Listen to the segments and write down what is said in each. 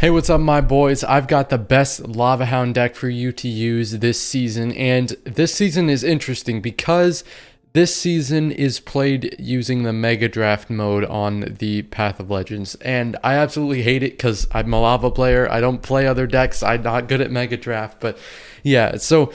Hey, what's up, my boys? I've got the best Lava Hound deck for you to use this season, and this season is interesting because this season is played using the Mega Draft mode on the Path of Legends, and I absolutely hate it because I'm a Lava player. I don't play other decks. I'm not good at Mega Draft, but yeah, so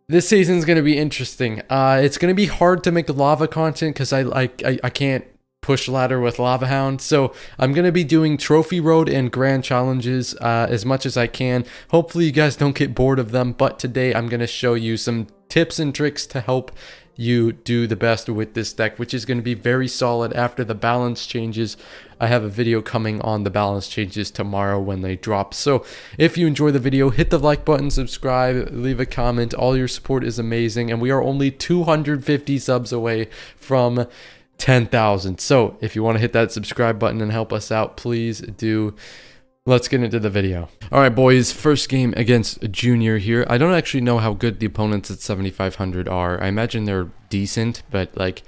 this season's going to be interesting. It's going to be hard to make lava content because I can't push ladder with Lava Hound. So I'm going to be doing Trophy Road and Grand Challenges as much as I can. Hopefully you guys don't get bored of them, but today I'm going to show you some tips and tricks to help you do the best with this deck, which is going to be very solid after the balance changes. I have a video coming on the balance changes tomorrow when they drop. So if you enjoy the video, hit the like button, subscribe, leave a comment. All your support is amazing, and we are only 250 subs away from 10,000. So if you want to hit that subscribe button and help us out, please do. Let's get into the video. All right, boys, first game against Junior here. I don't actually know how good the opponents at 7,500 are. I imagine they're decent, but like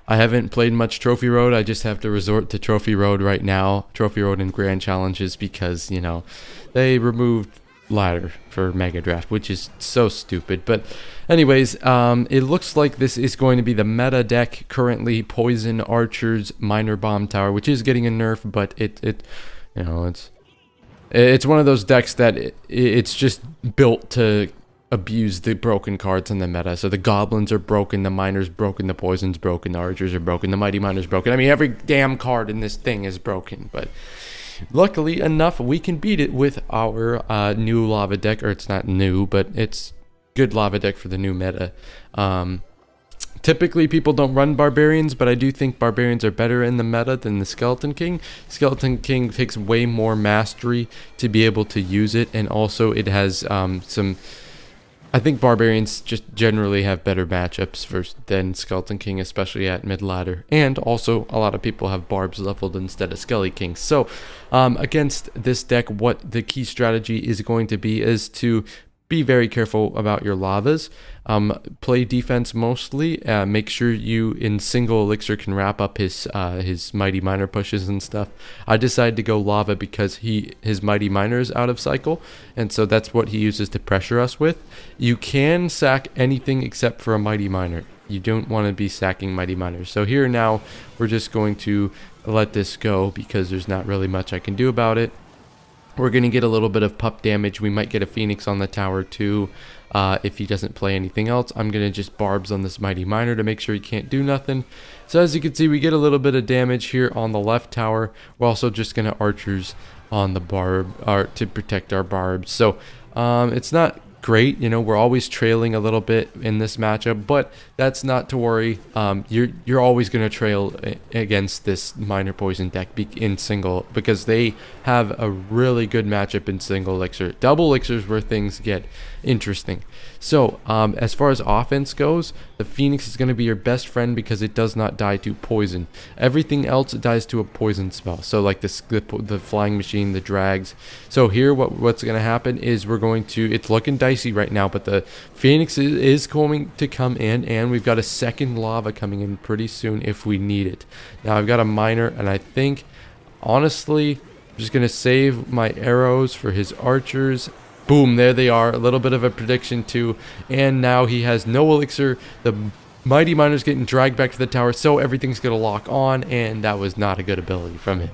I haven't played much Trophy Road. I just have to resort to Trophy Road right now, Trophy Road and Grand Challenges, because, you know, they removed ladder for Mega Draft, which is so stupid. But anyways, it looks like this is going to be the meta deck currently. Poison, Archers, Minor Bomb Tower, which is getting a nerf, but it's one of those decks that it's just built to abuse the broken cards in the meta. So the Goblins are broken, the Minor's broken, the Poison's broken, the Archers are broken, the Mighty Minor's broken. I mean, every damn card in this thing is broken, but luckily enough, we can beat it with our new lava deck. Or it's not new, but it's good lava deck for the new meta. Typically, people don't run Barbarians, but I do think Barbarians are better in the meta than the Skeleton King. Skeleton King takes way more mastery to be able to use it, and also it has some... I think Barbarians just generally have better matchups than Skeleton King, especially at mid-ladder. And also, a lot of people have Barbs leveled instead of Skelly King. So, against this deck, what the key strategy is going to be is to be very careful about your lavas. Play defense mostly. Make sure you in single elixir can wrap up his Mighty Miner pushes and stuff. I decided to go lava because his Mighty Miner is out of cycle, and so that's what he uses to pressure us with. You can sack anything except for a Mighty Miner. You don't want to be sacking Mighty Miners. So here now we're just going to let this go because there's not really much I can do about it. We're going to get a little bit of pup damage. We might get a Phoenix on the tower too if he doesn't play anything else. I'm going to just Barbs on this Mighty Miner to make sure he can't do nothing. So as you can see, we get a little bit of damage here on the left tower. We're also just going to Archers on the Barb to protect our Barbs. So it's not great, you know, we're always trailing a little bit in this matchup, but that's not to worry. You're always going to trail against this Minor Poison deck in single because they have a really good matchup in single elixir. Double elixirs where things get interesting. So as far as offense goes, the Phoenix is going to be your best friend because it does not die to poison. Everything else dies to a poison spell. So like the flying machine, the drags. So here what's going to happen is we're going to, it's looking dicey right now, but the Phoenix is going to come in, and we've got a second lava coming in pretty soon if we need it. Now I've got a Miner, and I think honestly I'm just going to save my arrows for his Archers. Boom, there they are. A little bit of a prediction too. And now he has no elixir. The Mighty Miner's getting dragged back to the tower, so everything's going to lock on, and that was not a good ability from him.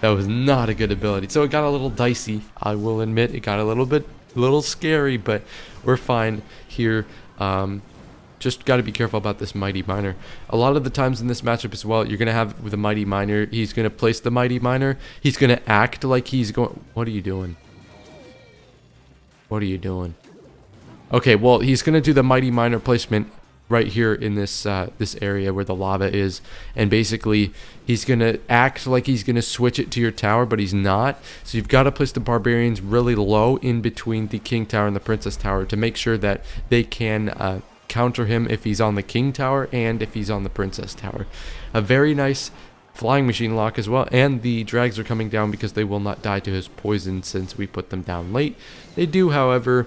That was not a good ability. So it got a little dicey. I will admit it got a little scary, but we're fine here. Just got to be careful about this Mighty Miner. A lot of the times in this matchup as well, you're going to have with a Mighty Miner, he's going to place the Mighty Miner. He's going to act like he's going... What are you doing? What are you doing? Okay, well, he's going to do the Mighty Miner placement right here in this this area where the lava is, and basically he's going to act like he's going to switch it to your tower, but he's not. So you've got to place the Barbarians really low in between the King Tower and the Princess Tower to make sure that they can counter him if he's on the King Tower and if he's on the Princess Tower. A very nice flying machine lock as well, and the drags are coming down because they will not die to his poison since we put them down late. They do, however,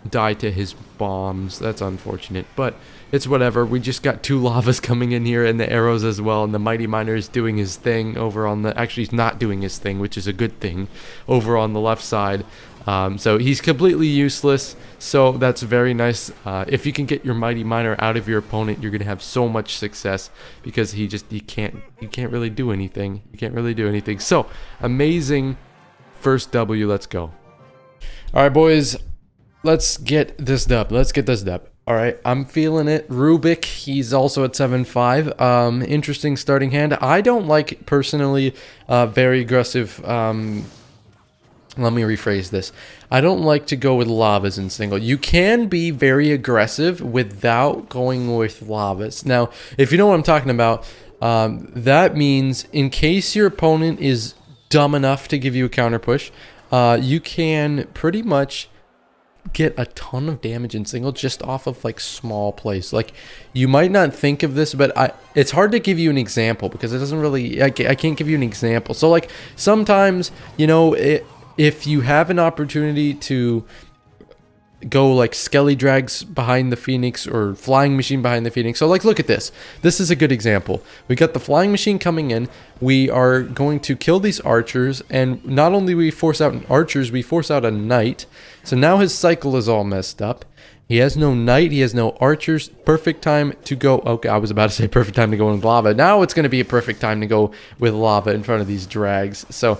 die to his bombs. That's unfortunate, but it's whatever. We just got 2 lavas coming in here and the arrows as well. And the mighty miner is doing his thing over on the, actually he's not doing his thing, which is a good thing, over on the left side. So he's completely useless. So that's very nice. If you can get your mighty miner out of your opponent, you're gonna have so much success, because you can't really do anything. You can't really do anything. So amazing first W. Let's go. All right, boys. Let's get this dub. All right, I'm feeling it. Rubik, he's also at 7-5. Interesting starting hand. I don't like, personally, very aggressive. Let me rephrase this. I don't like to go with lavas in single. You can be very aggressive without going with lavas. Now, if you know what I'm talking about, that means in case your opponent is dumb enough to give you a counter push, you can pretty much get a ton of damage in single just off of like small plays. Like, you might not think of this, but it's hard to give you an example because it doesn't really, I can't give you an example. So like sometimes, you know, if you have an opportunity to go like skelly drags behind the Phoenix or flying machine behind the Phoenix. So like, look at this. This is a good example. We got the flying machine coming in. We are going to kill these archers, and not only we force out archers, we force out a knight. So now his cycle is all messed up. He has no knight, he has no archers. Perfect time to go. Okay, I was about to say perfect time to go in lava. Now it's going to be a perfect time to go with lava in front of these drags. So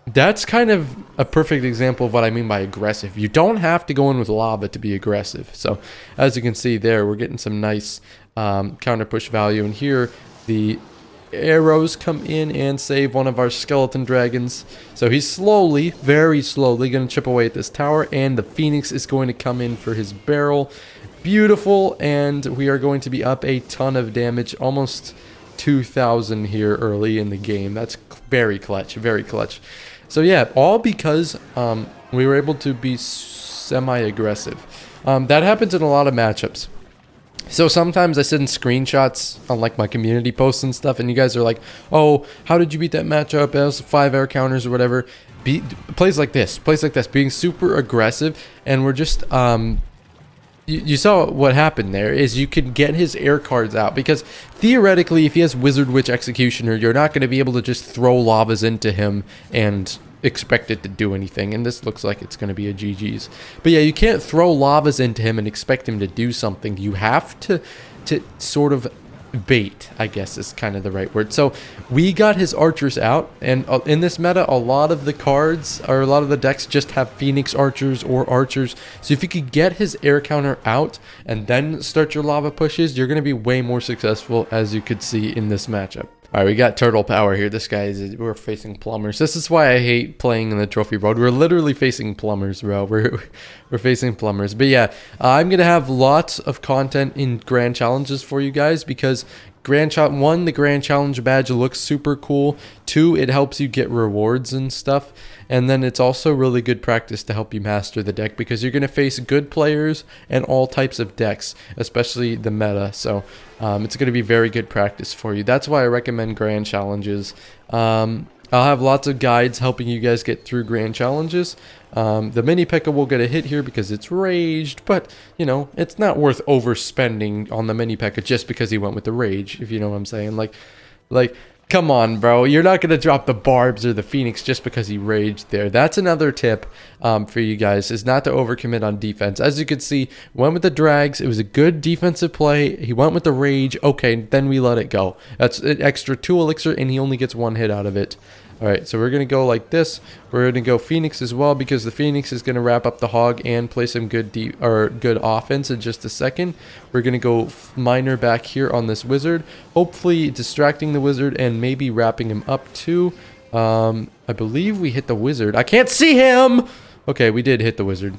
that's kind of a perfect example of what I mean by aggressive. You don't have to go in with lava to be aggressive. So as you can see there, we're getting some nice counter push value. And here the arrows come in and save one of our skeleton dragons. So he's slowly, very slowly going to chip away at this tower. And the Phoenix is going to come in for his barrel. Beautiful. And we are going to be up a ton of damage. Almost 2,000 here early in the game. That's very clutch, very clutch. So yeah, all because we were able to be semi-aggressive. That happens in a lot of matchups. So sometimes I send screenshots on like my community posts and stuff, and you guys are like, "Oh, how did you beat that matchup? It was 5 air counters or whatever." Plays like this, being super aggressive, and we're just You saw what happened there is you can get his air cards out, because theoretically if he has Wizard Witch Executioner, you're not going to be able to just throw lavas into him and expect it to do anything. And this looks like it's going to be a GG's. But yeah, you can't throw lavas into him and expect him to do something. You have to sort of bait, I guess is kind of the right word. So we got his archers out, and in this meta a lot of the cards or a lot of the decks just have Phoenix archers or archers. So if you could get his air counter out and then start your lava pushes, you're going to be way more successful, as you could see in this matchup. All right, we got turtle power here. This guy is, we're facing plumbers. This is why I hate playing in the trophy road. We're literally facing plumbers, bro. We're facing plumbers. But yeah, I'm going to have lots of content in grand challenges for you guys, because the grand challenge badge looks super cool. 2, it helps you get rewards and stuff. And then it's also really good practice to help you master the deck, because you're going to face good players and all types of decks, especially the meta. So it's going to be very good practice for you. That's why I recommend grand challenges. I'll have lots of guides helping you guys get through grand challenges. The mini P.E.K.K.A. will get a hit here because it's raged, but, you know, it's not worth overspending on the mini P.E.K.K.A. just because he went with the rage, if you know what I'm saying. Like, come on, bro. You're not going to drop the barbs or the Phoenix just because he raged there. That's another tip for you guys, is not to overcommit on defense. As you can see, went with the drags. It was a good defensive play. He went with the rage. Okay, then we let it go. That's an extra 2 elixir, and he only gets 1 hit out of it. All right, so we're going to go like this. We're going to go Phoenix as well, because the Phoenix is going to wrap up the hog and play some good good offense in just a second. We're going to go miner back here on this wizard, hopefully distracting the wizard and maybe wrapping him up too. I believe we hit the wizard. I can't see him! Okay, we did hit the wizard.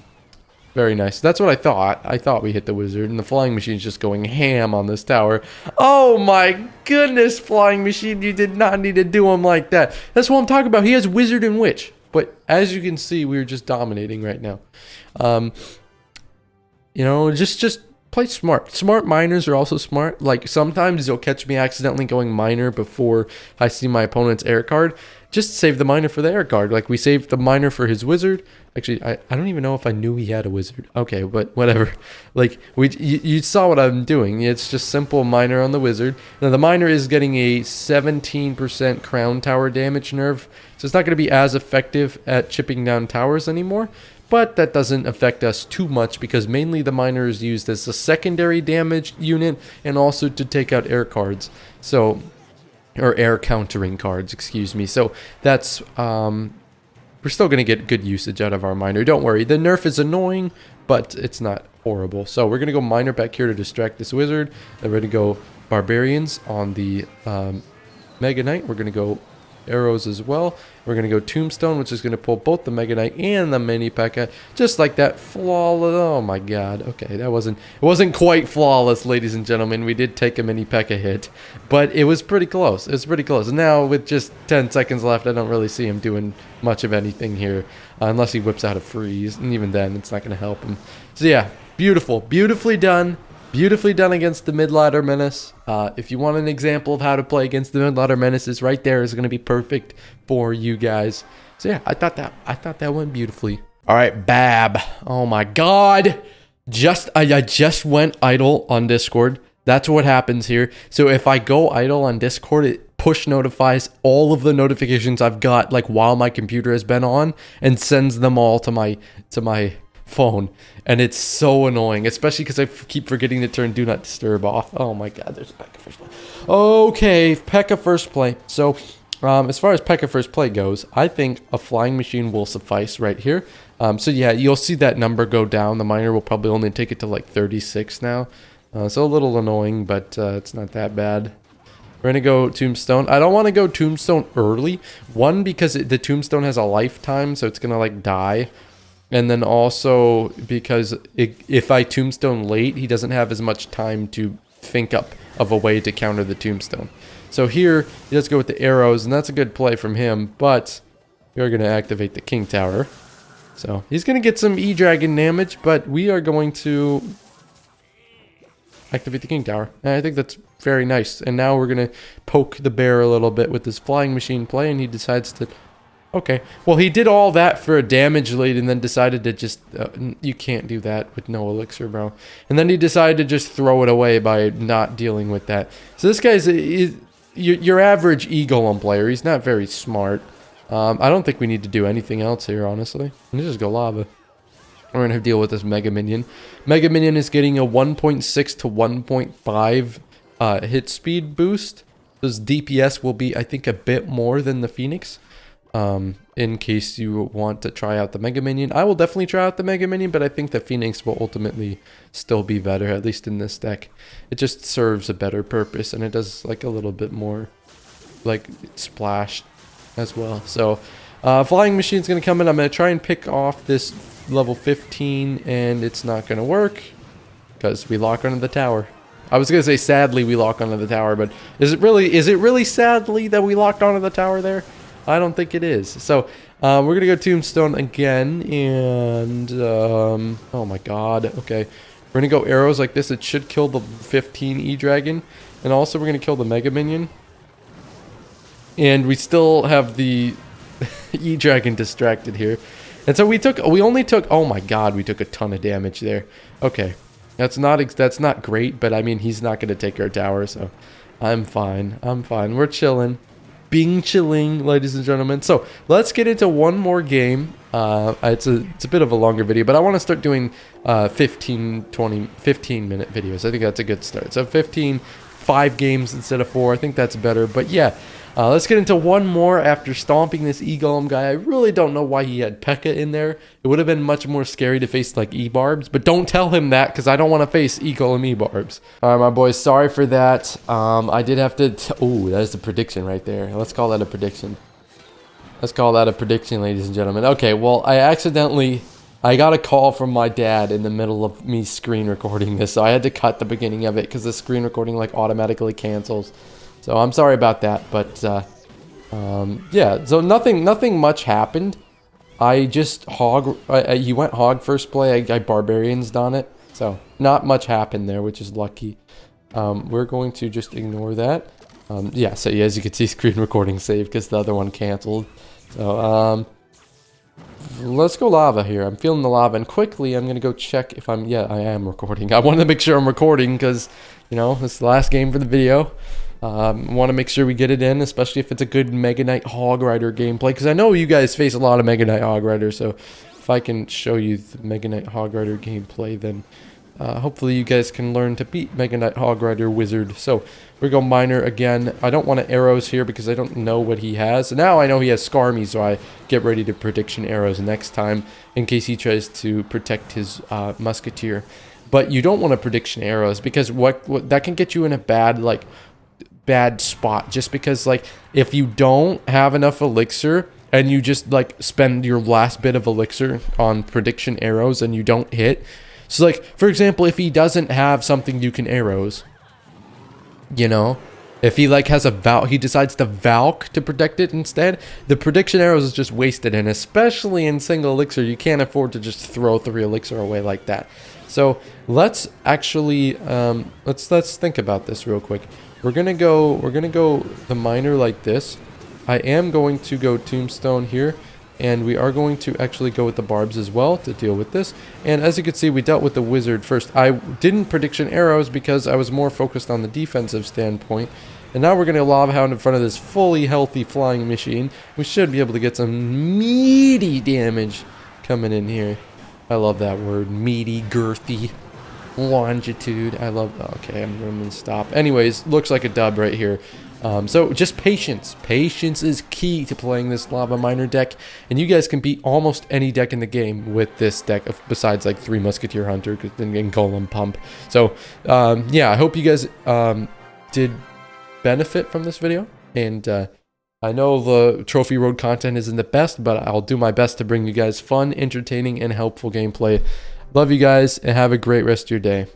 Very nice. That's what I thought. I thought we hit the wizard, and the flying machine's just going ham on this tower. Oh my goodness, flying machine, you did not need to do him like that. That's what I'm talking about. He has wizard and witch. But as you can see, we're just dominating right now. You know, just play smart. Smart miners are also smart. Like, sometimes you'll catch me accidentally going miner before I see my opponent's air card. just save the miner for the air card. Like, we saved the miner for his wizard. Actually, I don't even know if I knew he had a wizard. Okay, but whatever. Like, you saw what I'm doing. It's just simple miner on the wizard. Now, the miner is getting a 17% crown tower damage nerf, so it's not going to be as effective at chipping down towers anymore. But that doesn't affect us too much because mainly the miner is used as a secondary damage unit and also to take out air cards. So, or air countering cards, excuse me. So that's, we're still going to get good usage out of our miner. Don't worry, the nerf is annoying, but it's not horrible. So we're going to go miner back here to distract this wizard. Then we're going to go barbarians on the Mega Knight. We're going to go arrows as well. We're going to go tombstone, which is going to pull both the Mega Knight and the mini P.E.K.K.A. just like that. Flawless. Oh my god. Okay, it wasn't quite flawless, ladies and gentlemen. We did take a mini P.E.K.K.A. hit, but it was pretty close. It was pretty close. Now with just 10 seconds left, I don't really see him doing much of anything here unless he whips out a freeze, and even then it's not going to help him. So yeah, beautifully done. Beautifully done against the mid-ladder menace. If you want an example of how to play against the mid-ladder menaces, right there is going to be perfect for you guys. So yeah, I thought that went beautifully. All right, Bab. Oh my God! I just went idle on Discord. That's what happens here. So if I go idle on Discord, it push notifies all of the notifications I've got, like while my computer has been on, and sends them all to my phone, and it's so annoying, especially because I keep forgetting to turn do not disturb off. Oh my god, there's a P.E.K.K.A. first play. Okay, P.E.K.K.A. first play. So as far as P.E.K.K.A. first play goes, I think a flying machine will suffice right here. So yeah, you'll see that number go down. The miner will probably only take it to like 36 now, so a little annoying, but it's not that bad. We're gonna go tombstone. I don't want to go tombstone early, one because the tombstone has a lifetime, so it's gonna like die. And then also because if I tombstone late, he doesn't have as much time to think up of a way to counter the tombstone. So here, he does go with the arrows, and that's a good play from him, but we are going to activate the king tower. So he's going to get some E-Dragon damage, but we are going to activate the king tower. And I think that's very nice. And now we're going to poke the bear a little bit with this flying machine play, and he decides to... Okay, well, he did all that for a damage lead and then decided to just... you can't do that with no elixir, bro. And then he decided to just throw it away by not dealing with that. So this guy's your average E-Golem player. He's not very smart. I don't think we need to do anything else here, honestly. Let's just go lava. We're going to deal with this Mega Minion. Mega Minion is getting a 1.6 to 1.5 hit speed boost. His DPS will be, I think, a bit more than the Phoenix. In case you want to try out the Mega Minion. I will definitely try out the Mega Minion, but I think the Phoenix will ultimately still be better, at least in this deck. It just serves a better purpose, and it does like a little bit more like splash as well. So Flying Machine's going to come in. I'm going to try and pick off this level 15, and it's not going to work because we lock onto the tower. I was going to say sadly we lock onto the tower, but is it really sadly that we locked onto the tower there? I don't think it is. So we're going to go tombstone again, and oh my god, okay. We're going to go arrows like this. It should kill the 15 E-Dragon, and also we're going to kill the Mega Minion. And we still have the E-Dragon distracted here. And so we only took, oh my god, we took a ton of damage there. Okay, that's not great, but I mean, he's not going to take our tower, so I'm fine. We're chilling. Being chilling, ladies and gentlemen. So let's get into one more game. It's a bit of a longer video, but I want to start doing 15 minute videos. I think that's a good start. So 5 games instead of 4. I think that's better. But yeah, let's get into one more after stomping this E-Golem guy. I really don't know why he had P.E.K.K.A. in there. It would have been much more scary to face like E-Barbs, but don't tell him that because I don't want to face E-Golem E-Barbs. All right, my boys, sorry for that. I did have to... Ooh, that is a prediction right there. Let's call that a prediction. Let's call that a prediction, ladies and gentlemen. Okay, well, I got a call from my dad in the middle of me screen recording this, so I had to cut the beginning of it because the screen recording like automatically cancels. So I'm sorry about that, but yeah. So nothing much happened. I just you went hog first play. I barbarians on it, so not much happened there, which is lucky. We're going to just ignore that. Yeah, so as you can see, screen recording saved because the other one canceled. So, let's go lava here. I'm feeling the lava, and quickly I'm gonna go check if I'm. Yeah, I am recording. I wanted to make sure I'm recording because, you know, this is the last game for the video. Want to make sure we get it in, especially if it's a good Mega Knight Hog Rider gameplay, because I know you guys face a lot of Mega Knight Hog Rider. So if I can show you the Mega Knight Hog Rider gameplay, then hopefully you guys can learn to beat Mega Knight Hog Rider Wizard. So we go miner again. I don't want to arrows here because I don't know what he has. So now I know he has Scarmy, so I get ready to prediction arrows next time in case he tries to protect his musketeer. But you don't want to prediction arrows because what that can get you in a bad spot, just because like if you don't have enough elixir and you just like spend your last bit of elixir on prediction arrows and you don't hit. So like for example, if he doesn't have something you can arrows, you know, if he like has a Valk, he decides to Valk to protect it instead, the prediction arrows is just wasted, and especially in single elixir you can't afford to just throw 3 elixir away like that. So let's actually let's think about this real quick. We're gonna go the miner like this. I am going to go tombstone here, and we are going to actually go with the barbs as well to deal with this. And as you can see, we dealt with the wizard first. I didn't prediction arrows because I was more focused on the defensive standpoint. And now we're gonna lava hound in front of this fully healthy flying machine. We should be able to get some meaty damage coming in here. I love that word, meaty, girthy. Longitude. I love. Okay, I'm going to stop. Anyways, looks like a dub right here. So just patience. Patience is key to playing this lava miner deck, and you guys can beat almost any deck in the game with this deck, besides like 3 musketeer hunter and golem pump. So yeah, I hope you guys did benefit from this video, and I know the trophy road content isn't the best, but I'll do my best to bring you guys fun, entertaining, and helpful gameplay. Love you guys, and have a great rest of your day.